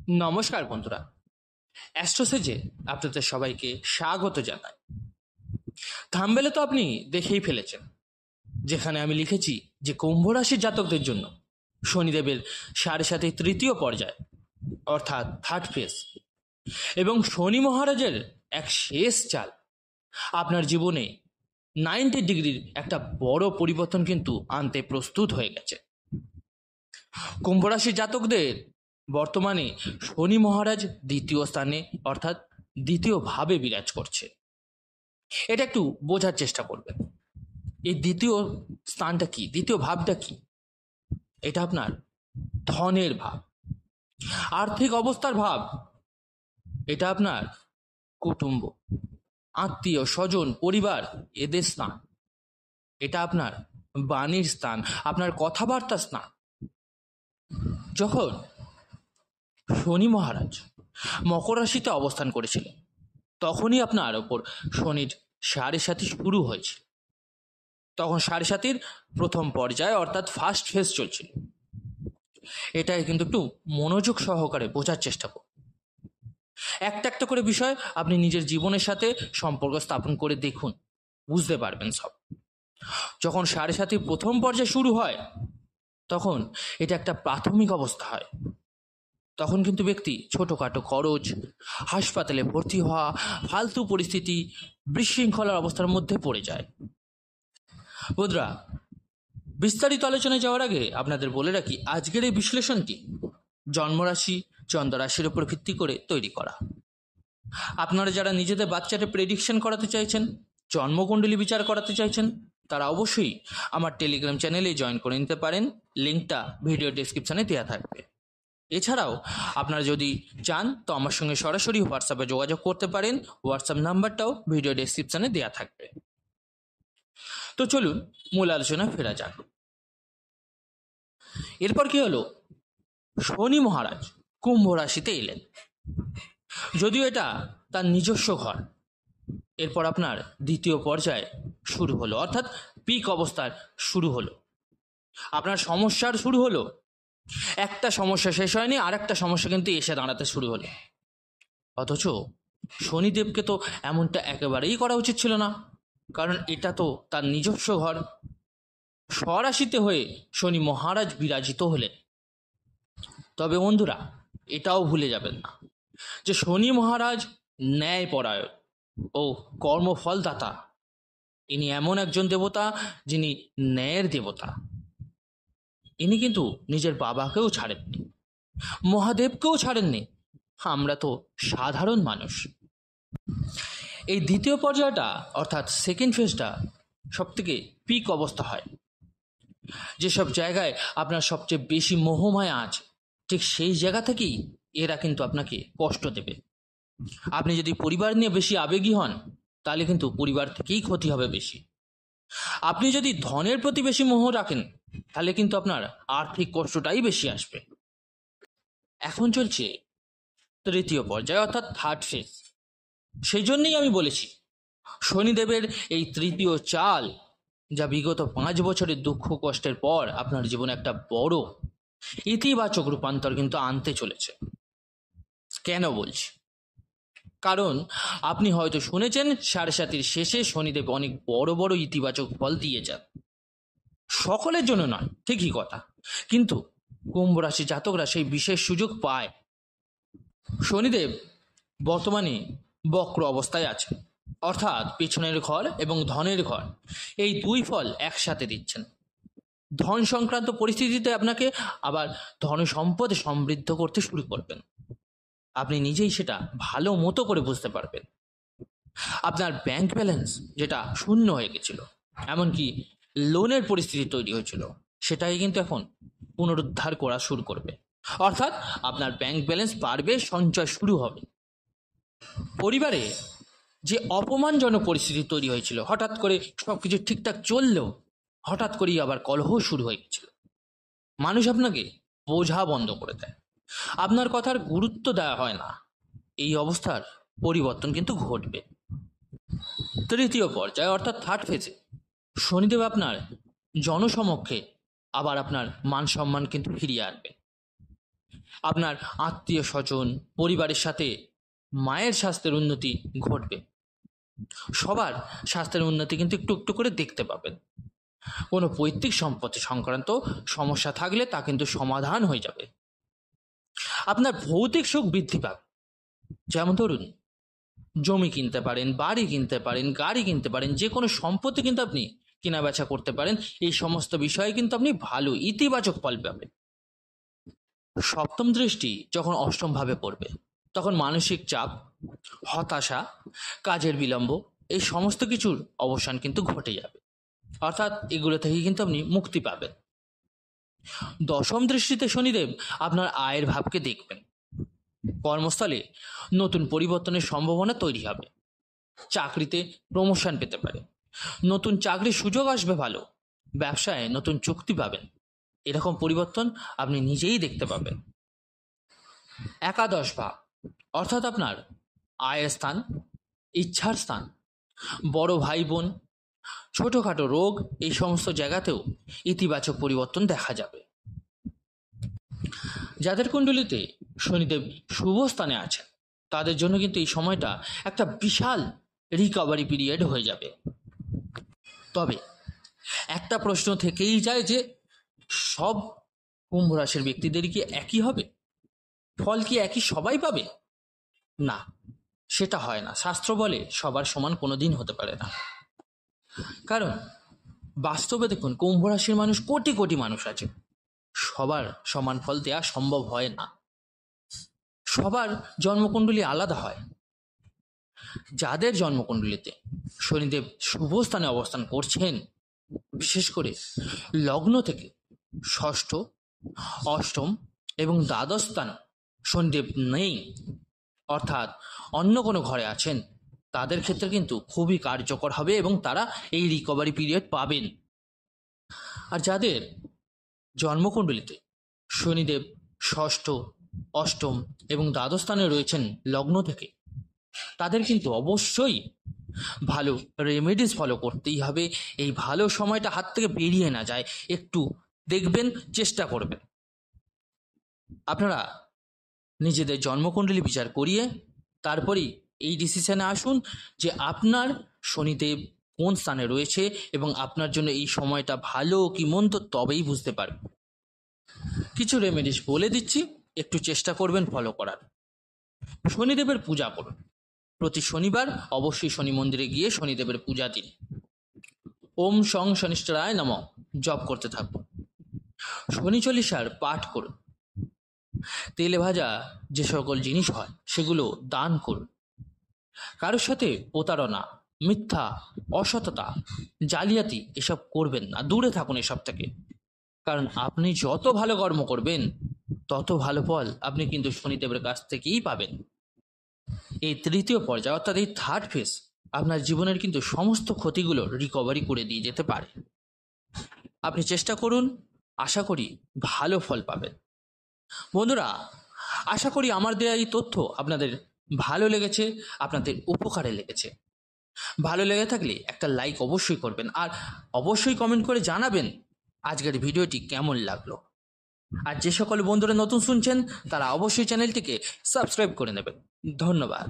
নমস্কার বন্ধুরা, অ্যাস্ট্রোসেজে আপনাদের সবাইকে স্বাগত জানাই। থাম্বনেলে তো আপনি দেখেই ফেলেছেন, যেখানে আমি লিখেছি যে কুম্ভ রাশির জাতকদের জন্য শনিদেবের 7.5 তৃতীয় পর্যায় অর্থাৎ থার্ড ফেজ এবং শনি মহারাজের এক শেষ চাল আপনার জীবনে 90 ডিগ্রির একটা বড় পরিবর্তন কিন্তু আনতে প্রস্তুত হয়ে গেছে। কুম্ভ রাশির জাতকদের বর্তমানে শনি মহারাজ দ্বিতীয় স্থানে অর্থাৎ দ্বিতীয় ভাবে বিরাজ করছে। এটা একটু বোঝার চেষ্টা করবেন। এই দ্বিতীয় স্থানটা কি, দ্বিতীয় ভাবটা কি? এটা আপনার ধনের ভাব, আর্থিক অবস্থার ভাব। এটা আপনার কুটুম্ব, আত্মীয় স্বজন, পরিবার, এদের স্থান। এটা আপনার বাণীর স্থান, আপনার কথাবার্তার স্থান। যখন শনি মহারাজ মকর রাশিতে অবস্থান করেছিলেন, তখনই আপনার ওপর শনির 7.5 শুরু হয়েছিল। তখন 7.5 প্রথম পর্যায়ে অর্থাৎ ফার্স্ট ফেজ চলছিল। এটাই কিন্তু একটু মনোযোগ সহকারে বোঝার চেষ্টা করুন। একটা একটা করে বিষয় আপনি নিজের জীবনের সাথে সম্পর্ক স্থাপন করে দেখুন, বুঝতে পারবেন সব। যখন 7.5 প্রথম পর্যায়ে শুরু হয়, তখন এটা একটা প্রাথমিক অবস্থা হয়। তখন কিন্তু ব্যক্তি ছোটোখাটো খরচ, হাসপাতালে ভর্তি হওয়া, ফালতু পরিস্থিতি, বিশৃঙ্খলার অবস্থার মধ্যে পড়ে যায়। বন্ধুরা, বিস্তারিত আলোচনায় যাওয়ার আগে আপনাদের বলে রাখি, আজকের এই বিশ্লেষণটি জন্মরাশি, চন্দ্ররাশির উপর ভিত্তি করে তৈরি করা। আপনারা যারা নিজেদের বাচ্চাটা প্রেডিকশন করাতে চাইছেন, জন্মকুণ্ডলী বিচার করাতে চাইছেন, তারা অবশ্যই আমার টেলিগ্রাম চ্যানেলে জয়েন করে নিতে পারেন। লিঙ্কটা ভিডিও ডেসক্রিপশানে দেওয়া থাকবে। এছাড়াও আপনারা যদি চান তো আমার সঙ্গে সরাসরি হোয়াটসঅ্যাপে যোগাযোগ করতে পারেন। হোয়াটসঅ্যাপ নাম্বারটাও ভিডিও ডেসক্রিপশানে দেওয়া থাকবে। তো চলুন মূল আলোচনা ফেরা যাক। এরপর কি হলো, শনি মহারাজ কুম্ভ রাশিতে এলেন। যদিও এটা তার নিজস্ব ঘর। এরপর আপনার দ্বিতীয় পর্যায়ে শুরু হলো, অর্থাৎ পিক অবস্থার শুরু হলো। আপনার সমস্যার শুরু হলো। একটা সমস্যা শেষ হয়নি, আর একটা সমস্যা কিন্তু এসে দাঁড়াতে শুরু হলো। অথচ শনিদেবকে তো এমনটা একেবারেই করা উচিত ছিল না, কারণ এটা তো তার নিজস্ব ঘর। স্বরাশিতে হয়ে শনি মহারাজ বিরাজিত হলেন। তবে বন্ধুরা, এটাও ভুলে যাবেন না যে শনি মহারাজ ন্যায়পরায়ণ ও কর্মফলদাতা। ইনি এমন একজন দেবতা যিনি ন্যায়ের দেবতা। ইনি কিন্তু নিজের বাবাকেও ছাড়েননি, মহাদেবকেও ছাড়েননি। আমরা তো সাধারণ মানুষ। এই দ্বিতীয় পর্যায়টা অর্থাৎ সেকেন্ড ফেজটা সবথেকে পিক অবস্থা হয়। যেসব জায়গায় আপনার সবচেয়ে বেশি মোহমায়া আছে, ঠিক সেই জায়গা থেকেই এরা কিন্তু আপনাকে কষ্ট দেবে। আপনি যদি পরিবার নিয়ে বেশি আবেগী হন, তাহলে কিন্তু পরিবার থেকেই ক্ষতি হবে বেশি। আপনি যদি ধনের প্রতি বেশি মোহ রাখেন, তাহলে কিন্তু আপনার আর্থিক কষ্টটাই বেশি আসবে। এখন চলছে তৃতীয় পর্যায় অর্থাৎ থার্ড ফেজ। সেই জন্যই আমি বলেছি, শনিদেবের এই তৃতীয় চাল, যা বিগত 5 বছরের দুঃখ কষ্টের পর আপনার জীবনে একটা বড় ইতিবাচক রূপান্তর কিন্তু আনতে চলেছে। কেন বলছি? কারণ আপনি হয়তো শুনেছেন 7.5 শেষে শনিদেব অনেক বড় বড় ইতিবাচক ফল দিয়ে যান। সকলের জন্য নয়, ঠিকই কথা, কিন্তু কুম্ভ রাশি জাতকরা সেই বিশেষ সুযোগ পায়। শনিদেব বর্তমানে বক্র অবস্থায় আছে, অর্থাৎ পেছনের ঘর এবং ধনের ঘর এই দুই ফল একসাথে দিচ্ছেন। ধন সংক্রান্ত পরিস্থিতিতে আপনাকে আবার ধন সম্পদে সমৃদ্ধ করতে শুরু করবেন। আপনি নিজেই সেটা ভালো মতো করে বুঝতে পারবেন। আপনার ব্যাংক ব্যালেন্স যেটা শূন্য হয়ে গেছিল, এমনকি লোনের পরিস্থিতি তৈরি হয়েছিল, সেটাই কিন্তু এখন পুনরুদ্ধার করা শুরু করবে। অর্থাৎ আপনার ব্যাংক ব্যালেন্স বাড়বে, সঞ্চয় শুরু হবে। পরিবারে যে অপমানজনক পরিস্থিতি তৈরি হয়েছিল, হঠাৎ করে সবকিছু ঠিকঠাক চললেও হঠাৎ করেই আবার কলহ শুরু হয়ে গেছিল। মানুষ আপনাকে বোঝা বন্ধ করে দেয়, আপনার কথার গুরুত্ব দেওয়া হয় না। এই অবস্থার পরিবর্তন কিন্তু ঘটবে। তৃতীয় পর্যায়ে অর্থাৎ থার্ড ফেজে শনিদেব আপনার জনসমক্ষে আবার আপনার মান সম্মান কিন্তু ফিরিয়ে আনবে। আপনার আত্মীয় স্বজন পরিবারের সাথে মায়ের স্বাস্থ্যের উন্নতি ঘটবে। সবার স্বাস্থ্যের উন্নতি কিন্তু একটু একটু করে দেখতে পাবেন। কোনো পৈতৃক সম্পত্তি সংক্রান্ত সমস্যা থাকলে তা কিন্তু সমাধান হয়ে যাবে। আপনার ভৌতিক সুখ বৃদ্ধি পাবে। যেমন ধরুন, জমি কিনতে পারেন, বাড়ি কিনতে পারেন, গাড়ি কিনতে পারেন, যে কোনো সম্পত্তি কিন্তু আপনি কেনা বেচা করতে পারেন। এই সমস্ত বিষয়ে কিন্তু আপনি ভালো ইতিবাচক ফল পাবেন। সপ্তম দৃষ্টি যখন অষ্টম ভাবে পড়বে, তখন মানসিক চাপ, হতাশা, কাজের বিলম্ব, এই সমস্ত কিছুর অবসান কিন্তু ঘটে যাবে। অর্থাৎ এগুলো থেকে কিন্তু আপনি মুক্তি পাবেন। দশম দৃষ্টিতে শনিদেব আপনার আয়ের ভাবকে দেখবেন। কর্মস্থলে নতুন পরিবর্তনের সম্ভাবনা তৈরি হবে। চাকরিতে প্রমোশন পেতে পারে, নতুন চাকরির সুযোগ আসবে ভালো, ব্যবসায় নতুন চুক্তি পাবেন। এরকম পরিবর্তন আপনি নিজেই দেখতে পাবেন। একাদশ ভাব অর্থাৎ আপনার আয়ের স্থান, ইচ্ছার স্থান, বড় ভাই বোন, ছোটোখাটো রোগ, এই সমস্ত জায়গাতেও ইতিবাচক পরিবর্তন দেখা যাবে। যাদের কুণ্ডলিতে শনিদেব শুভ স্থানে আছেন তাদের জন্য কিন্তু এই সময়টা একটা বিশাল রিকভারি পিরিয়ড হয়ে যাবে। তবে একটা প্রশ্ন থেকেই যায় যে সব কুম্ভ রাশির ব্যক্তিদেরই কি একই হবে? ফল কি একই সবাই পাবে? না, সেটা হয় না। শাস্ত্র বলে সবার সমান কোনোদিন হতে পারে না। কারণ বাস্তবে দেখুন, কুম্ভ রাশির মানুষ কোটি কোটি মানুষ আছে, সবার সমান ফল দেওয়া সম্ভব হয় না। সবার জন্মকুণ্ডলী আলাদা হয়। যাদের জন্মকুণ্ডলীতে শনিদেব শুভ স্থানে অবস্থান করছেন, বিশেষ করে লগ্ন থেকে ষষ্ঠ, অষ্টম এবং দ্বাদশ স্থান শনিদেব নেই, অর্থাৎ অন্য কোনো ঘরে আছেন, তাদের ক্ষেত্রে কিন্তু খুবই কার্যকর হবে এবং তারা এই রিকভারি পিরিয়ড পাবেন। আর যাদের জন্মকুণ্ডলিতে শনিদেব ষষ্ঠ, অষ্টম এবং দ্বাদশ স্থানে রয়েছেন লগ্ন থেকে, তাদের কিন্তু অবশ্যই ভালো রেমেডিস ফলো করতেই হবে। এই ভালো সময়টা হাত থেকে বেরিয়ে না যায়, একটু দেখবেন, চেষ্টা করবেন। আপনারা নিজেদের জন্মকুণ্ডলী বিচার করিয়ে তারপরেই এই ডিসিশনে আসুন যে আপনার শনিদেব কোন স্থানে রয়েছে এবং আপনার জন্য এই সময়টা ভালো কি মন্দ, তবেই বুঝতে পারবেন। কিছু রেমেডিস বলে দিচ্ছি, একটু চেষ্টা করবেন ফলো করার। শনিদেবের পূজা করুন। প্রতি শনিবার অবশ্যই শনি মন্দিরে গিয়ে শনিদেবের পূজা দিন। ওম শং শনিষ্ঠরায় নমঃ জপ করতে থাকুন। শনি চল্লিশার পাঠ করুন। তেলে ভাজা যে সকল জিনিস হয় সেগুলো দান করুন। কারোর সাথে প্রতারণা, মিথ্যা, অসততা, জালিয়াতি এসব করবেন না, দূরে থাকুন এসব থেকে। কারণ আপনি যত ভালো কর্ম করবেন তত ভালো ফল আপনি কিন্তু শনিদেবের কাছ থেকেই পাবেন। এই তৃতীয় পর্যায় অর্থাৎ এই থার্ড ফেজ আপনার জীবনের কিন্তু সমস্ত ক্ষতিগুলো রিকভারি করে দিয়ে যেতে পারে। আপনি চেষ্টা করুন, আশা করি ভালো ফল পাবেন। বন্ধুরা, আশা করি আমার দেওয়া এই তথ্য আপনাদের ভালো লেগেছে, আপনাদের উপকারে লেগেছে। ভালো লেগে থাকলে একটা লাইক অবশ্যই করবেন আর অবশ্যই কমেন্ট করে জানাবেন আজকের ভিডিওটি কেমন লাগলো। আর যে সকল বন্ধুরা নতুন শুনছেন তারা অবশ্যই চ্যানেলটিকে সাবস্ক্রাইব করে নেবেন। ধন্যবাদ।